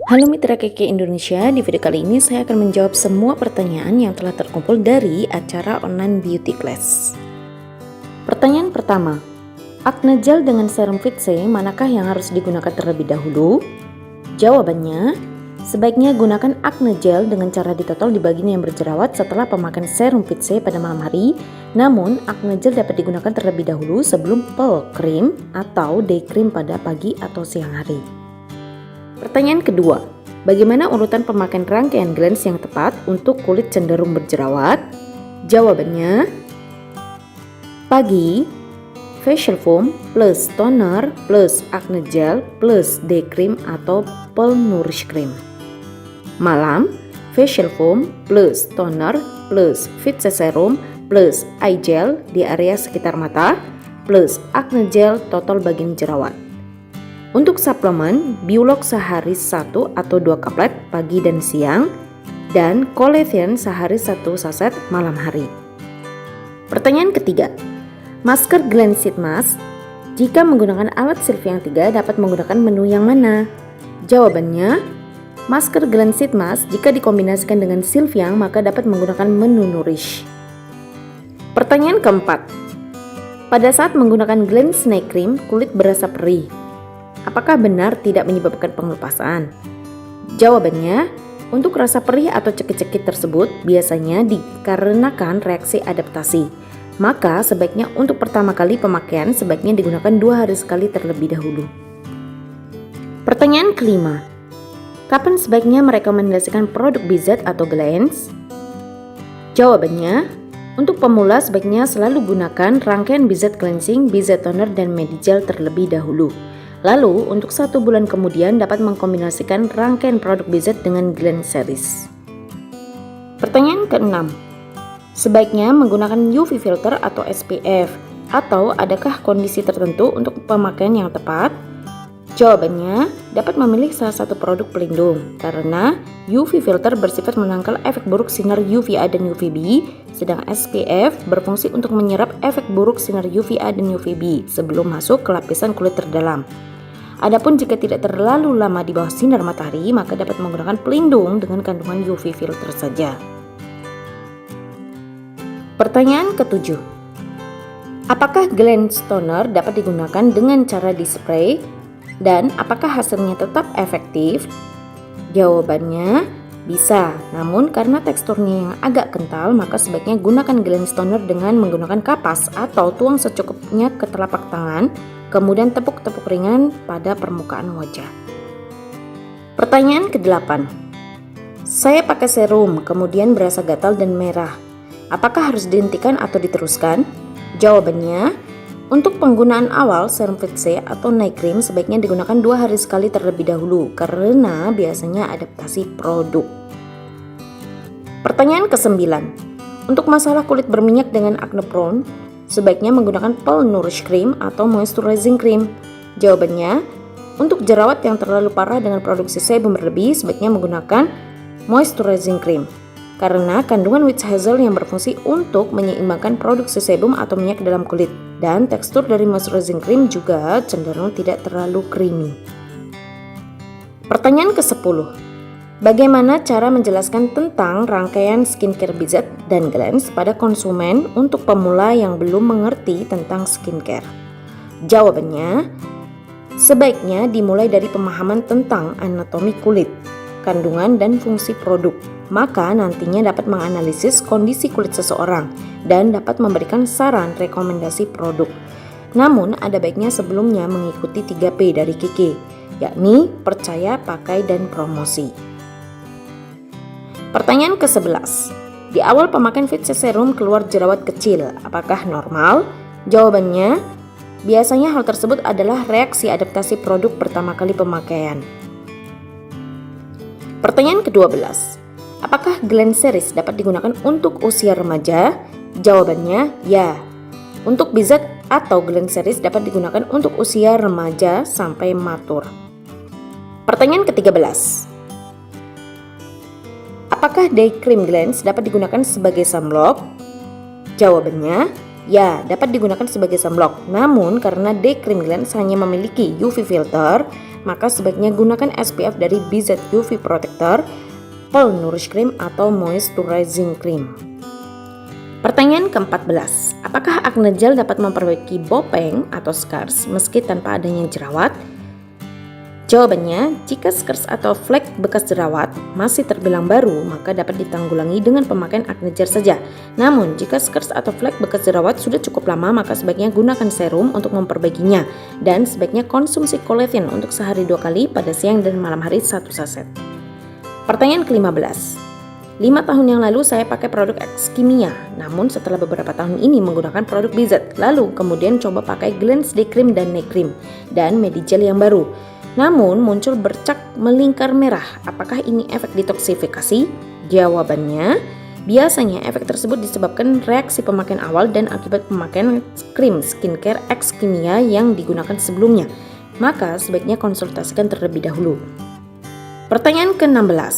Halo Mitra Keke Indonesia, di video kali ini saya akan menjawab semua pertanyaan yang telah terkumpul dari acara online beauty class. Pertanyaan pertama, acne gel dengan serum Fit C manakah yang harus digunakan terlebih dahulu? Jawabannya, sebaiknya gunakan acne gel dengan cara ditotol di bagian yang berjerawat setelah pemakaian serum Fit C pada malam hari. Namun, acne gel dapat digunakan terlebih dahulu sebelum pearl cream atau day cream pada pagi atau siang hari. Pertanyaan kedua, bagaimana urutan pemakaian rangkaian glans yang tepat untuk kulit cenderung berjerawat? Jawabannya, pagi, facial foam plus toner plus acne gel plus day cream atau pearl nourish cream. Malam, facial foam plus toner plus Fit C serum plus eye gel di area sekitar mata plus acne gel total bagian jerawat. Untuk suplemen, Biolog sehari 1 atau 2 kaplet pagi dan siang, dan Collagen sehari 1 saset malam hari. Pertanyaan ketiga, masker Glen Sheet Mask jika menggunakan alat Sylvie yang 3 dapat menggunakan menu yang mana? Jawabannya, masker Glen Sheet Mask jika dikombinasikan dengan Sylviang maka dapat menggunakan menu Nourish. Pertanyaan keempat, pada saat menggunakan Glen Snake Cream kulit berasa perih. Apakah benar tidak menyebabkan pengelupasan? Jawabannya, untuk rasa perih atau cekit-cekit tersebut biasanya dikarenakan reaksi adaptasi. Maka sebaiknya untuk pertama kali pemakaian sebaiknya digunakan 2 hari sekali terlebih dahulu. Pertanyaan kelima, kapan sebaiknya merekomendasikan produk BZ atau Glance? Jawabannya, untuk pemula sebaiknya selalu gunakan rangkaian BZ Cleansing, BZ Toner, dan Medigel terlebih dahulu. Lalu, untuk 1 bulan kemudian dapat mengkombinasikan rangkaian produk BZ dengan Glen Series. Pertanyaan ke-6, sebaiknya menggunakan UV filter atau SPF, atau adakah kondisi tertentu untuk pemakaian yang tepat? Jawabannya, dapat memilih salah satu produk pelindung, karena UV filter bersifat menangkal efek buruk sinar UVA dan UVB, sedang SPF berfungsi untuk menyerap efek buruk sinar UVA dan UVB sebelum masuk ke lapisan kulit terdalam. Adapun jika tidak terlalu lama di bawah sinar matahari, maka dapat menggunakan pelindung dengan kandungan UV filter saja. Pertanyaan ke-7, apakah Glance Toner dapat digunakan dengan cara di-spray dan apakah hasilnya tetap efektif? Jawabannya, bisa, namun karena teksturnya yang agak kental maka sebaiknya gunakan Glance Toner dengan menggunakan kapas atau tuang secukupnya ke telapak tangan, kemudian tepuk-tepuk ringan pada permukaan wajah. Pertanyaan ke-8, saya pakai serum kemudian berasa gatal dan merah. Apakah harus dihentikan atau diteruskan? Jawabannya, untuk penggunaan awal serum Fit C atau night cream sebaiknya digunakan 2 hari sekali terlebih dahulu karena biasanya adaptasi produk. Pertanyaan ke-9, untuk masalah kulit berminyak dengan acne prone sebaiknya menggunakan pearl nourish cream atau moisturizing cream. Jawabannya, untuk jerawat yang terlalu parah dengan produksi sebum berlebih sebaiknya menggunakan moisturizing cream karena kandungan witch hazel yang berfungsi untuk menyeimbangkan produksi sebum atau minyak dalam kulit, dan tekstur dari moisturizing cream juga cenderung tidak terlalu creamy. Pertanyaan ke-10, bagaimana cara menjelaskan tentang rangkaian skincare BZ dan Glance pada konsumen untuk pemula yang belum mengerti tentang skincare? Jawabannya, sebaiknya dimulai dari pemahaman tentang anatomi kulit, kandungan dan fungsi produk. Maka nantinya dapat menganalisis kondisi kulit seseorang dan dapat memberikan saran rekomendasi produk. Namun ada baiknya sebelumnya mengikuti 3P dari Kiki, yakni percaya, pakai, dan promosi. Pertanyaan ke-11, di awal pemakaian Fit C serum keluar jerawat kecil, apakah normal? Jawabannya, biasanya hal tersebut adalah reaksi adaptasi produk pertama kali pemakaian. Pertanyaan ke-12, apakah Glen Series dapat digunakan untuk usia remaja? Jawabannya, ya. Untuk BZ atau Glen Series dapat digunakan untuk usia remaja sampai matur. Pertanyaan ke-13, apakah day cream Glance dapat digunakan sebagai sunblock? Jawabannya, Ya, dapat digunakan sebagai sunblock. Namun karena day cream Glance hanya memiliki UV filter, maka sebaiknya gunakan SPF dari BZ UV Protector, Pearl Nourish Cream atau Moisturizing Cream. Pertanyaan ke-14, apakah acne gel dapat memperbaiki bopeng atau scars meski tanpa adanya jerawat? Jawabannya, jika scars atau flek bekas jerawat masih terbilang baru, maka dapat ditanggulangi dengan pemakaian acne gel saja. Namun, jika scars atau flek bekas jerawat sudah cukup lama, maka sebaiknya gunakan serum untuk memperbaikinya. Dan sebaiknya konsumsi collagen untuk sehari 2 kali pada siang dan malam hari 1 saset. Pertanyaan ke-15. 5 tahun yang lalu saya pakai produk X-Kimia, namun setelah beberapa tahun ini menggunakan produk BZ, lalu kemudian coba pakai Glance Day Cream dan Night Cream dan Medigel yang baru. Namun muncul bercak melingkar merah. Apakah ini efek detoksifikasi? Jawabannya, biasanya efek tersebut disebabkan reaksi pemakaian awal dan akibat pemakaian krim skincare X-Kimia yang digunakan sebelumnya. Maka sebaiknya konsultasikan terlebih dahulu. Pertanyaan ke-16.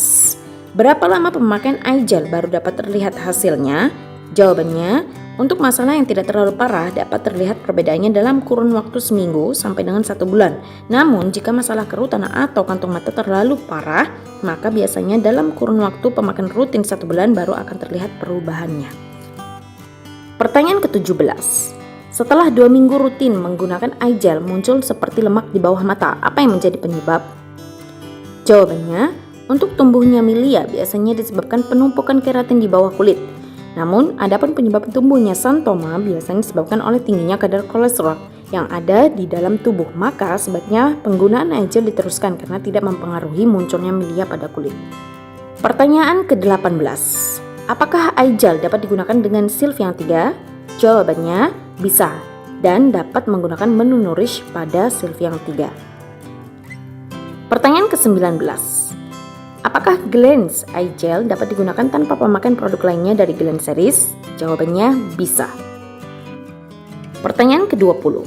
Berapa lama pemakaian eye gel baru dapat terlihat hasilnya? Jawabannya, untuk masalah yang tidak terlalu parah dapat terlihat perbedaannya dalam kurun waktu seminggu sampai dengan 1 bulan. Namun jika masalah kerutan atau kantung mata terlalu parah, maka biasanya dalam kurun waktu pemakaian rutin 1 bulan baru akan terlihat perubahannya. Pertanyaan ke-17. Setelah 2 minggu rutin menggunakan eye gel muncul seperti lemak di bawah mata, apa yang menjadi penyebab? Jawabannya, untuk tumbuhnya milia biasanya disebabkan penumpukan keratin di bawah kulit. Namun, adapun penyebab tumbuhnya xanthoma biasanya disebabkan oleh tingginya kadar kolesterol yang ada di dalam tubuh. Maka sebaiknya penggunaan eye gel diteruskan karena tidak mempengaruhi munculnya milia pada kulit. Pertanyaan ke-18. Apakah eye gel dapat digunakan dengan silf yang 3? Jawabannya, bisa dan dapat menggunakan menu Nourish pada silf yang 3. Pertanyaan ke-19. Apakah Glance Eye Gel dapat digunakan tanpa pemakaian produk lainnya dari Glance series? Jawabannya bisa. Pertanyaan ke-20.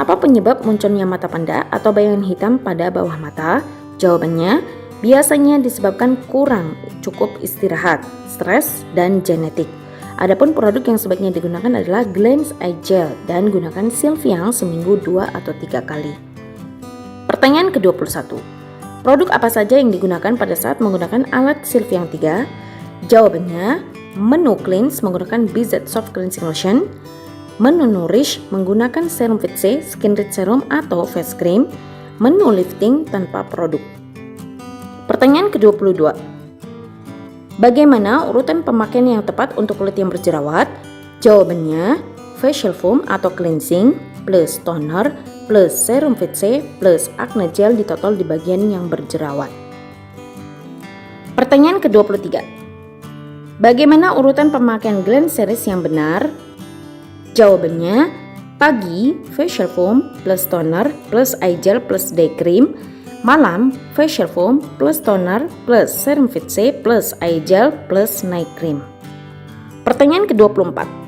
Apa penyebab munculnya mata panda atau bayangan hitam pada bawah mata? Jawabannya, biasanya disebabkan kurang cukup istirahat, stres, dan genetik. Adapun produk yang sebaiknya digunakan adalah Glance Eye Gel dan gunakan silf yang seminggu 2 atau 3 kali. Pertanyaan ke-21. Produk apa saja yang digunakan pada saat menggunakan alat silf yang 3? Jawabannya, menu Cleanse menggunakan BZ Soft Cleansing Lotion, menu Nourish menggunakan serum Fit C, Skin Rich Serum atau face cream, menu Lifting tanpa produk. Pertanyaan ke-22. Bagaimana urutan pemakaian yang tepat untuk kulit yang berjerawat? Jawabannya, facial foam atau cleansing plus toner plus serum Fit C plus acne gel ditotol di bagian yang berjerawat. Pertanyaan ke-23. Bagaimana urutan pemakaian Glance series yang benar? Jawabannya, pagi facial foam plus toner plus eye gel plus day cream, malam facial foam plus toner plus serum Fit C plus eye gel plus night cream. Pertanyaan ke-24.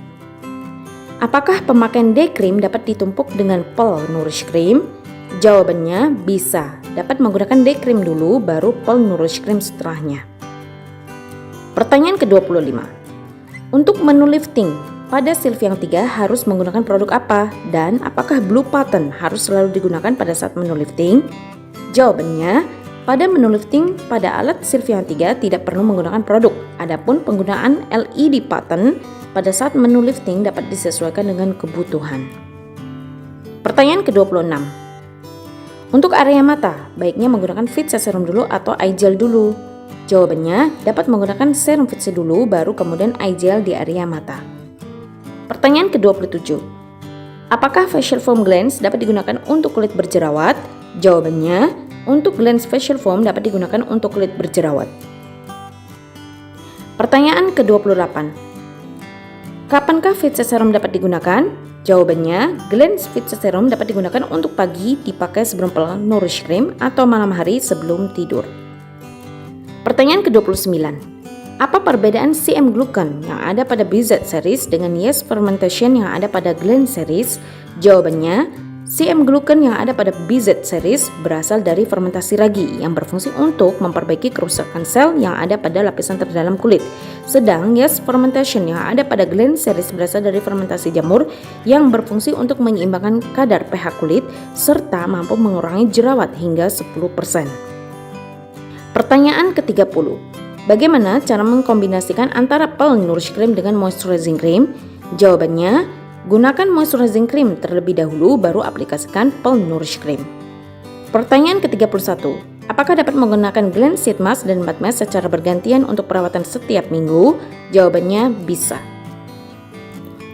Apakah pemakaian day cream dapat ditumpuk dengan Pearl Nourish Cream? Jawabannya bisa. Dapat menggunakan day cream dulu baru Pearl Nourish Cream setelahnya. Pertanyaan ke-25. Untuk menu lifting pada silf yang 3 harus menggunakan produk apa? Dan apakah blue button harus selalu digunakan pada saat menu lifting? Jawabannya, pada menu lifting pada alat silf yang 3 tidak perlu menggunakan produk. Adapun penggunaan LED button pada saat menu lifting dapat disesuaikan dengan kebutuhan. Pertanyaan ke-26. Untuk area mata, baiknya menggunakan Fit C serum dulu atau eye gel dulu? Jawabannya, dapat menggunakan serum Fit C dulu baru kemudian eye gel di area mata. Pertanyaan ke-27. Apakah facial foam Glance dapat digunakan untuk kulit berjerawat? Jawabannya, untuk Glance facial foam dapat digunakan untuk kulit berjerawat. Pertanyaan ke-28. Kapankah Fit C Serum dapat digunakan? Jawabannya, Glance Fit C Serum dapat digunakan untuk pagi dipakai sebelum Pearl Nourish Cream atau malam hari sebelum tidur. Pertanyaan ke-29. Apa perbedaan CM Glucan yang ada pada BZ series dengan Yes Fermentation yang ada pada Glance series? Jawabannya, CM glucan yang ada pada BZ series berasal dari fermentasi ragi yang berfungsi untuk memperbaiki kerusakan sel yang ada pada lapisan terdalam kulit. Sedang yeast fermentation yang ada pada Glen series berasal dari fermentasi jamur yang berfungsi untuk menyeimbangkan kadar pH kulit serta mampu mengurangi jerawat hingga 10%. Pertanyaan ke-30. Bagaimana cara mengkombinasikan antara Pearl Nourish Cream dengan Moisturizing Cream? Jawabannya, gunakan moisturizing cream terlebih dahulu baru aplikasikan Pearl Nourish Cream. Pertanyaan ke-31. Apakah dapat menggunakan Glen Sheet Mask dan Mud Mask secara bergantian untuk perawatan setiap minggu? Jawabannya bisa.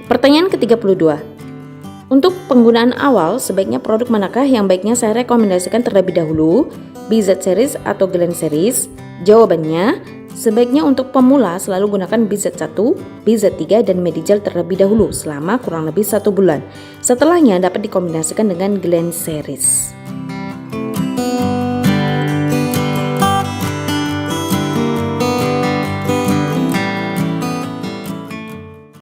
Pertanyaan ke-32. Untuk penggunaan awal, sebaiknya produk manakah yang baiknya saya rekomendasikan terlebih dahulu? BZ Series atau Glen Series? Jawabannya, sebaiknya untuk pemula selalu gunakan BZ1, BZ3, dan Medigel terlebih dahulu selama kurang lebih 1 bulan. Setelahnya dapat dikombinasikan dengan Glen Series.